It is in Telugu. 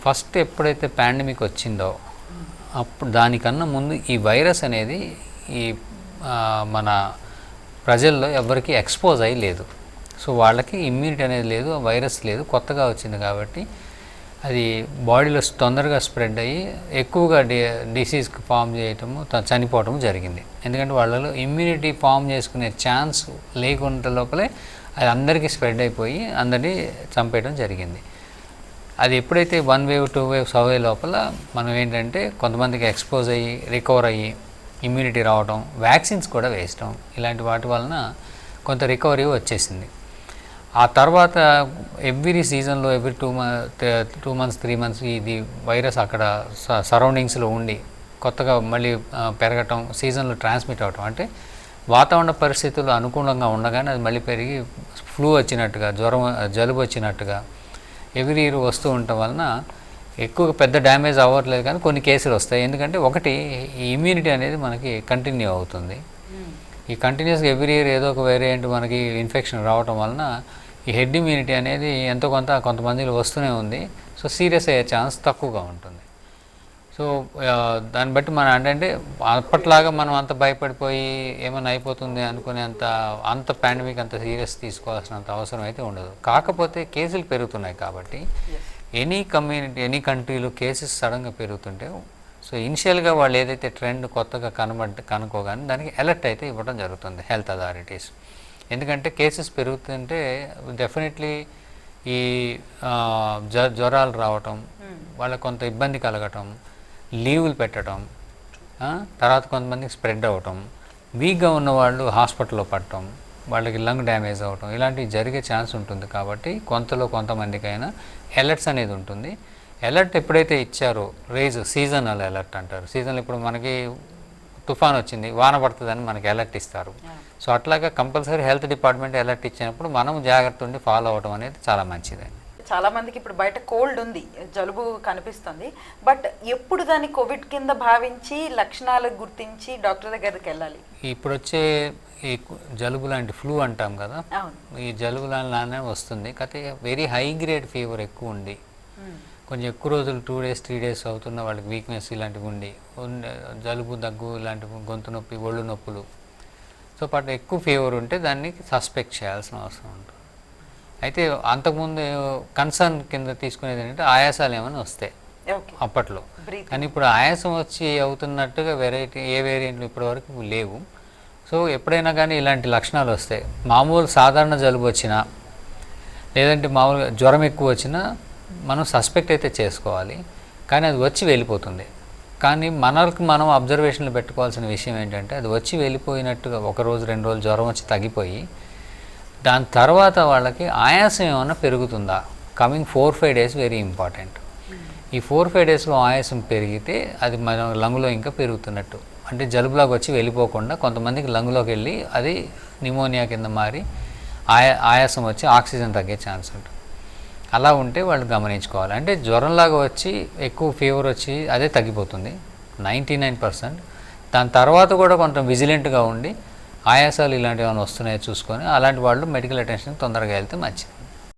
ఫస్ట్ ఎప్పుడైతే పాండమిక్ వచ్చిందో అప్పుడు దానికన్నా ముందు ఈ వైరస్ అనేది ఈ మన ప్రజల్లో ఎవరికి ఎక్స్పోజ్ అయ్యి లేదు. సో వాళ్ళకి ఇమ్యూనిటీ అనేది లేదు, వైరస్ లేదు, కొత్తగా వచ్చింది కాబట్టి అది బాడీలో తొందరగా స్ప్రెడ్ అయ్యి ఎక్కువగా డిసీజ్కి ఫామ్ చేయటము చనిపోవటము జరిగింది. ఎందుకంటే వాళ్ళలో ఇమ్యూనిటీ ఫామ్ చేసుకునే ఛాన్స్ లేకుండా లోపలే అది అందరికీ స్ప్రెడ్ అయిపోయి అందరినీ చంపేయడం జరిగింది. అది ఎప్పుడైతే 1 వేవ్ 2 వేవ్స్ అవే లోపల మనం ఏంటంటే కొంతమందికి ఎక్స్పోజ్ అయ్యి రికవర్ అయ్యి ఇమ్యూనిటీ రావడం, వ్యాక్సిన్స్ కూడా వేయటం, ఇలాంటి వాటి వలన కొంత రికవరీ వచ్చేసింది. ఆ తర్వాత ఎవ్రీ సీజన్లో ఎవ్రీ 2 months 3 months ఇది వైరస్ అక్కడ సరౌండింగ్స్లో ఉండి కొత్తగా మళ్ళీ పెరగటం, సీజన్లో ట్రాన్స్మిట్ అవటం, అంటే వాతావరణ పరిస్థితులు అనుకూలంగా ఉండగానే అది మళ్ళీ పెరిగి ఫ్లూ వచ్చినట్టుగా, జలుబు వచ్చినట్టుగా ఎవ్రీ ఇయర్ వస్తూ ఉండటం వలన ఎక్కువ పెద్ద డ్యామేజ్ అవ్వట్లేదు, కానీ కొన్ని కేసులు వస్తాయి. ఎందుకంటే ఒకటి ఈ ఇమ్యూనిటీ అనేది మనకి కంటిన్యూ అవుతుంది. ఈ కంటిన్యూస్గా ఎవ్రీ ఇయర్ ఏదో ఒక వేరియంట్ మనకి ఇన్ఫెక్షన్ రావటం వలన ఈ హెడ్ ఇమ్యూనిటీ అనేది ఎంతో కొంతమందిలో వస్తూనే ఉంది. సో సీరియస్ అయ్యే ఛాన్స్ తక్కువగా ఉంటుంది. సో దాన్ని బట్టి మనం అంటే అప్పట్లాగా మనం అంత భయపడిపోయి ఏమైనా అయిపోతుంది అనుకునే అంత పాండమిక్ అంత సీరియస్ తీసుకోవాల్సినంత అవసరం అయితే ఉండదు. కాకపోతే కేసులు పెరుగుతున్నాయి కాబట్టి ఎనీ కంట్రీలో కేసెస్ సడన్గా పెరుగుతుంటే సో ఇనిషియల్గా వాళ్ళు ఏదైతే ట్రెండ్ కొత్తగా కనుక్కోగానే దానికి అలర్ట్ అయితే ఇవ్వడం జరుగుతుంది హెల్త్ అథారిటీస్. ఎందుకంటే కేసెస్ పెరుగుతుంటే డెఫినెట్లీ ఈ జ్వరాలు రావటం, వాళ్ళకి కొంత ఇబ్బంది కలగటం, లీవులు పెట్టడం, తర్వాత కొంతమందికి స్ప్రెడ్ అవ్వటం, వీక్గా ఉన్నవాళ్ళు హాస్పిటల్లో పడటం, వాళ్ళకి లంగ్ డ్యామేజ్ అవ్వటం, ఇలాంటివి జరిగే ఛాన్స్ ఉంటుంది. కాబట్టి కొంతమందికైనా అలర్ట్స్ అనేది ఉంటుంది. అలర్ట్ ఎప్పుడైతే ఇచ్చారో సీజనల్ అలర్ట్ అంటారు. సీజన్లో ఇప్పుడు మనకి తుఫాన్ వచ్చింది, వాన పడుతుందని మనకి అలర్ట్ ఇస్తారు. సో అట్లాగా కంపల్సరీ హెల్త్ డిపార్ట్మెంట్ అలర్ట్ ఇచ్చినప్పుడు మనం జాగ్రత్త ఉండి ఫాలో అవ్వడం అనేది చాలా మంచిది. చాలా మందికి ఇప్పుడు బయట కోల్డ్ ఉంది, జలుబు కనిపిస్తుంది, బట్ ఎప్పుడు దాన్ని కోవిడ్ కింద భావించి లక్షణాలు గుర్తించి డాక్టర్ దగ్గరికి వెళ్ళాలి? ఇప్పుడు వచ్చే ఈ జలుబు లాంటి ఫ్లూ అంటాం కదా, ఈ జలుబు లానే వస్తుంది. కాకపోతే వెరీ హై గ్రేడ్ ఫీవర్ ఎక్కువ ఉండి కొంచెం ఎక్కువ రోజులు 2 days 3 days అవుతున్న వాళ్ళకి వీక్నెస్ ఇలాంటివి ఉండి జలుబు, దగ్గు, ఇలాంటివి గొంతు నొప్పి, ఒళ్ళు నొప్పులు, సో పాటు ఎక్కువ ఫీవర్ ఉంటే దాన్ని సస్పెక్ట్ చేయాల్సిన అవసరం ఉంటుంది. అయితే అంతకుముందు కన్సర్న్ కింద తీసుకునేది ఏంటంటే ఆయాసాలు ఏమైనా వస్తాయి అప్పట్లో, కానీ ఇప్పుడు ఆయాసం వచ్చి అవుతున్నట్టుగా ఏ వేరియంట్లు ఇప్పటివరకు లేవు. సో ఎప్పుడైనా కానీ ఇలాంటి లక్షణాలు వస్తాయి, మామూలు సాధారణ జలుబు వచ్చినా లేదంటే మామూలుగా జ్వరం ఎక్కువ వచ్చినా మనం సస్పెక్ట్ అయితే చేసుకోవాలి, కానీ అది వచ్చి వెళ్ళిపోతుంది. కానీ మనం అబ్జర్వేషన్లు పెట్టుకోవాల్సిన విషయం ఏంటంటే అది వచ్చి వెళ్ళిపోయినట్టుగా 1 రోజు 2 రోజులు జ్వరం వచ్చి తగ్గిపోయి దాని తర్వాత వాళ్ళకి ఆయాసం ఏమైనా పెరుగుతుందా, కమింగ్ 4-5 days వెరీ ఇంపార్టెంట్. ఈ 4-5 daysలో ఆయాసం పెరిగితే అది మన లంగులో ఇంకా పెరుగుతున్నట్టు, అంటే జలుబులాగా వచ్చి వెళ్ళిపోకుండా కొంతమందికి లంగులోకి వెళ్ళి అది నిమోనియా కింద మారి ఆయాసం వచ్చి ఆక్సిజన్ తగ్గే ఛాన్స్ ఉంటుంది. అలా ఉంటే వాళ్ళు గమనించుకోవాలి. అంటే జ్వరంలాగా వచ్చి ఎక్కువ ఫీవర్ వచ్చి అదే తగ్గిపోతుంది 99%. దాని తర్వాత కూడా కొంచెం విజిలెంట్గా ఉండి ఆయాసాలు ఇలాంటివి ఏమైనా వస్తున్నాయో చూసుకొని అలాంటి వాళ్ళు మెడికల్ అటెన్షన్ తొందరగా వెళ్తే మంచిది.